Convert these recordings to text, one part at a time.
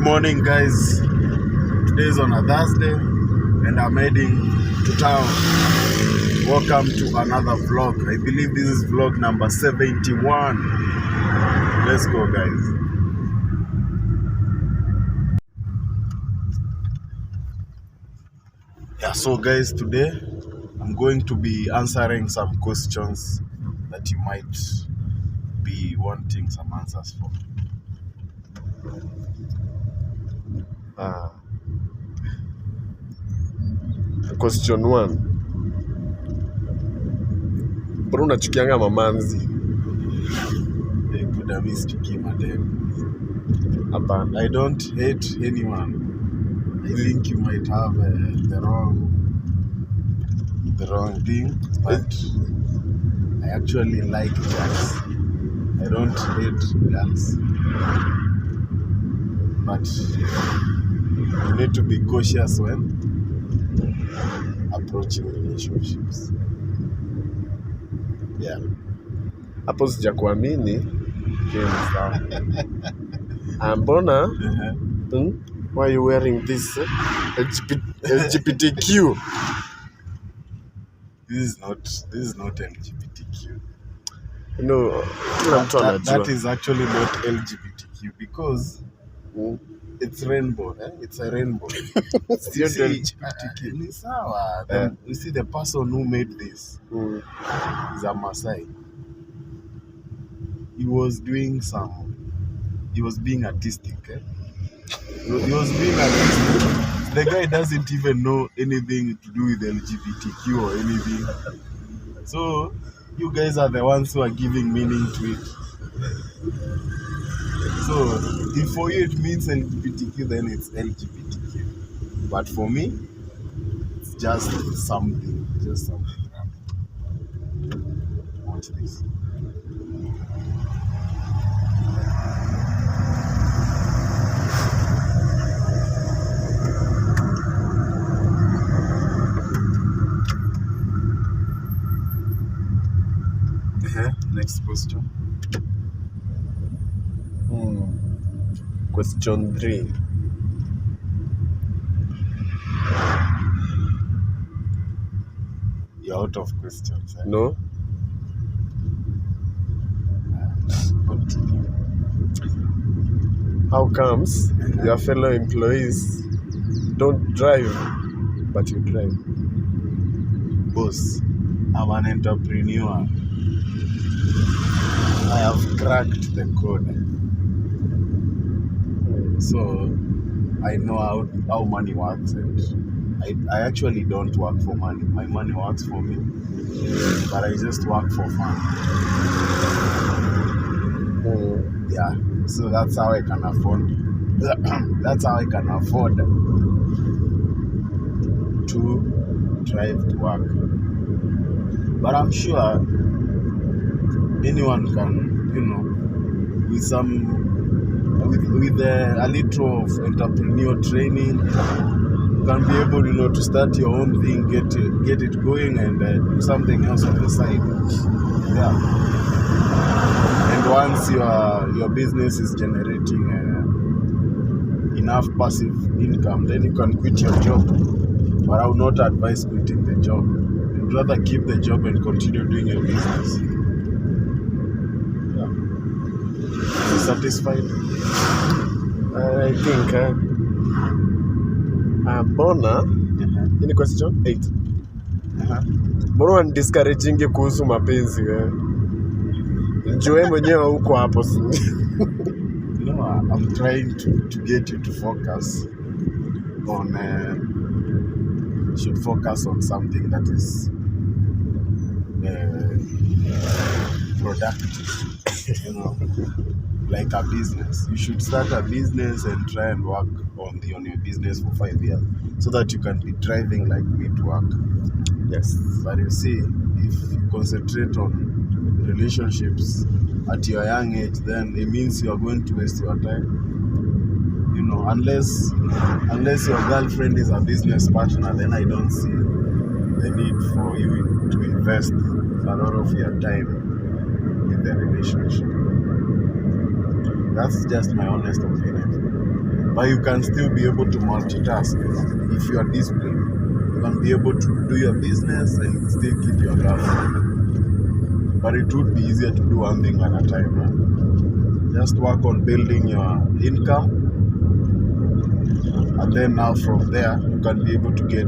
morning, guys. Today is on a Thursday and I'm heading to town. Welcome to another vlog. I believe this is vlog number 71. Let's go, guys. Yeah, so guys, today I'm going to be answering some questions that you might be wanting some answers for. Question 1. Mbona unachukianga mamanzi? Hapana. I don't hate anyone. I think you might have the wrong thing, but I actually like girls. I don't hate girls, but you need to be cautious when approaching relationships. Yeah. Hapo sijakuamini. Mbona? Why are you wearing this LGBTQ? This is not LGBTQ. No, that is actually not LGBTQ because it's rainbow. It's a rainbow. It's you not see, LGBTQ. You see, the person who made this is a Maasai. He was being artistic. He was being artistic. The guy doesn't even know anything to do with LGBTQ or anything. So you guys are the ones who are giving meaning to it. So if for you it means LGBTQ, then it's LGBTQ. But for me, it's just something. Watch this. Next question. Question 3. You're out of questions. No? How comes your fellow employees don't drive, but you drive? Boss, I'm an entrepreneur. I have cracked the code. So I know how money works, and I actually don't work for money. My money works for me, but I just work for fun. Yeah, so that's how I can afford. That's how I can afford to drive to work. But I'm sure anyone can, with a little of entrepreneur training, you can be able, to start your own thing, get it going, and do something else on the side. Yeah. And once your business is generating enough passive income, then you can quit your job. But I would not advise quitting the job. You'd rather keep the job and continue doing your business. Yeah. Are you satisfied? I think mbona ini question 8. Mbona unidiscouraging kuhusu mapenzi wewe? Njoo mwenyewe huko hapo. No, I'm trying to get you to focus on should focus on something that is productive, like a business. You should start a business and try and work on your business for 5 years so that you can be driving like me to work. Yes. But you see, if you concentrate on relationships at your young age, then it means you are going to waste your time. Unless your girlfriend is a business partner, then I don't see the need for you to invest a lot of your time in the relationship. That's just my honest opinion. But you can still be able to multitask if you are disciplined. You can be able to do your business and still keep your girlfriend. But it would be easier to do one thing at a time, man. Just work on building your income, and then now from there you can be able to get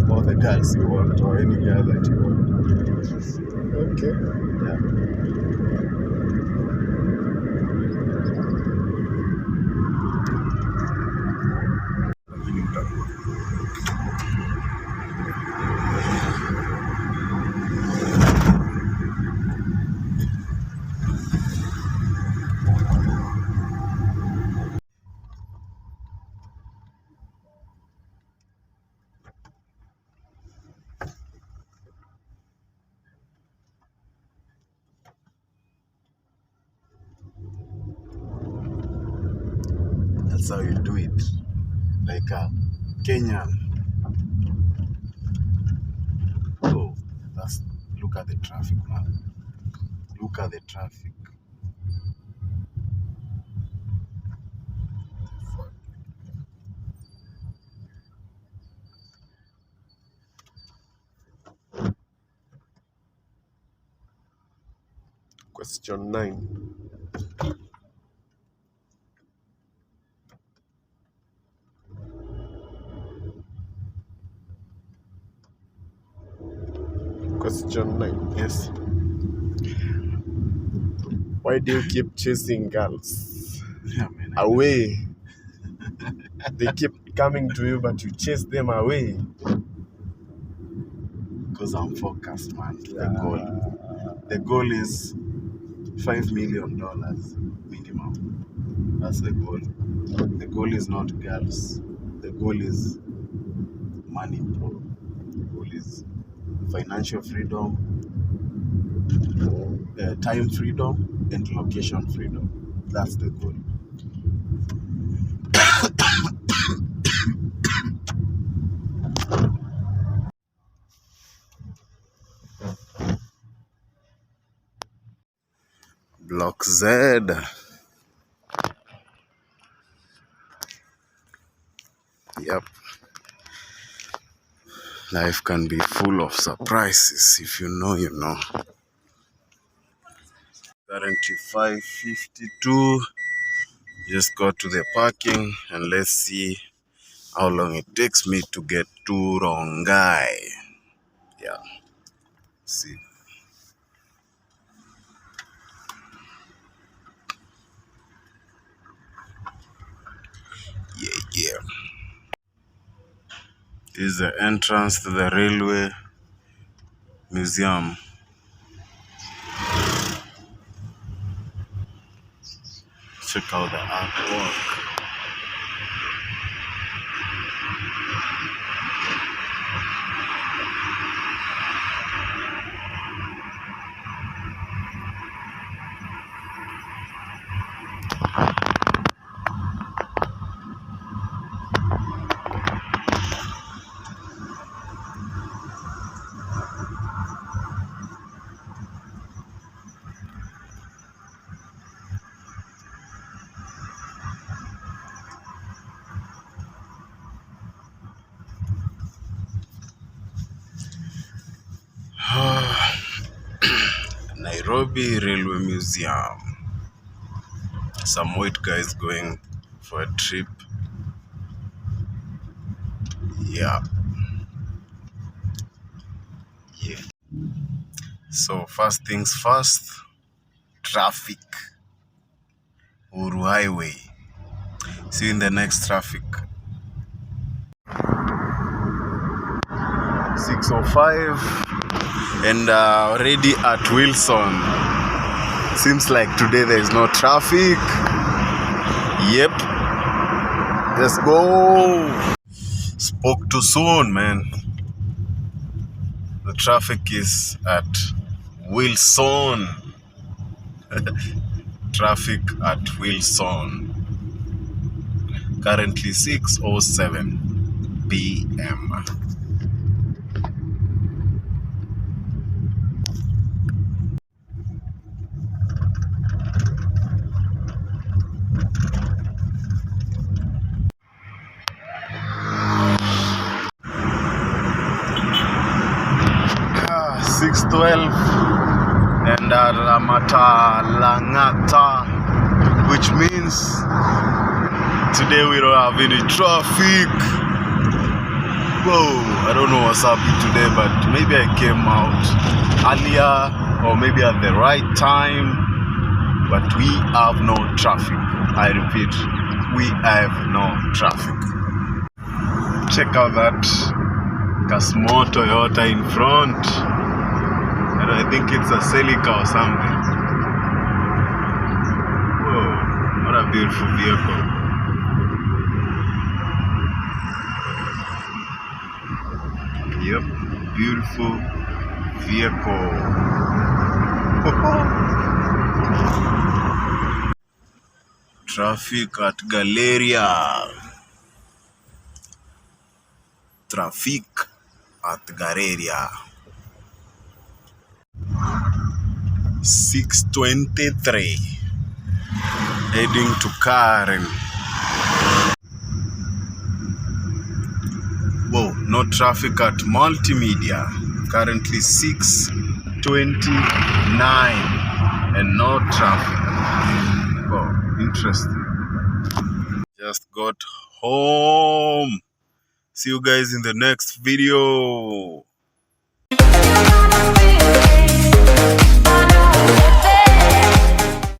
all the girls you want or any girl that you want. Okay. Yeah. That's how you do it, like a Kenyan. Oh, look at the traffic, man. Look at the traffic. Question 9. Question 9. Yes. Why do you keep chasing girls Yeah, man. away? They keep coming to you, but you chase them away. Because I'm focused, man. Yeah. The goal is $5 million minimum. That's the goal. The goal is not girls. The goal is money, bro. The goal is financial freedom, time freedom, and location freedom. That's the goal. Block Z. Yep. Life can be full of surprises. If you know, you know. Currently 5:52. Just got to the parking and let's see how long it takes me to get to Rongai. Yeah. See. Yeah. This is the entrance to the railway museum. Check out the artwork. Nairobi Railway Museum. Some white guys going for a trip. Yeah. So first things first, traffic. Uru Highway. See you in the next traffic. 6:05 and already at Wilson. Seems like today there is no traffic. Yep. Let's go. Spoke too soon, man. The traffic is at Wilson. Traffic at Wilson. Currently 6:07 p.m. 12 and at Langata, which means today we don't have any traffic. Whoa, I don't know what's happening today, but maybe I came out earlier or maybe at the right time, but we have no traffic. I repeat, we have no traffic. Check out that small Toyota in front. And I think it's a Celica or something. Whoa, what a beautiful vehicle. Yep, beautiful vehicle. Traffic at Galleria. Traffic at Galleria. 6:23. Heading to Karen. Whoa, no traffic at Multimedia. Currently 6:29 and no traffic. Oh, interesting. Just got home. See you guys in the next video.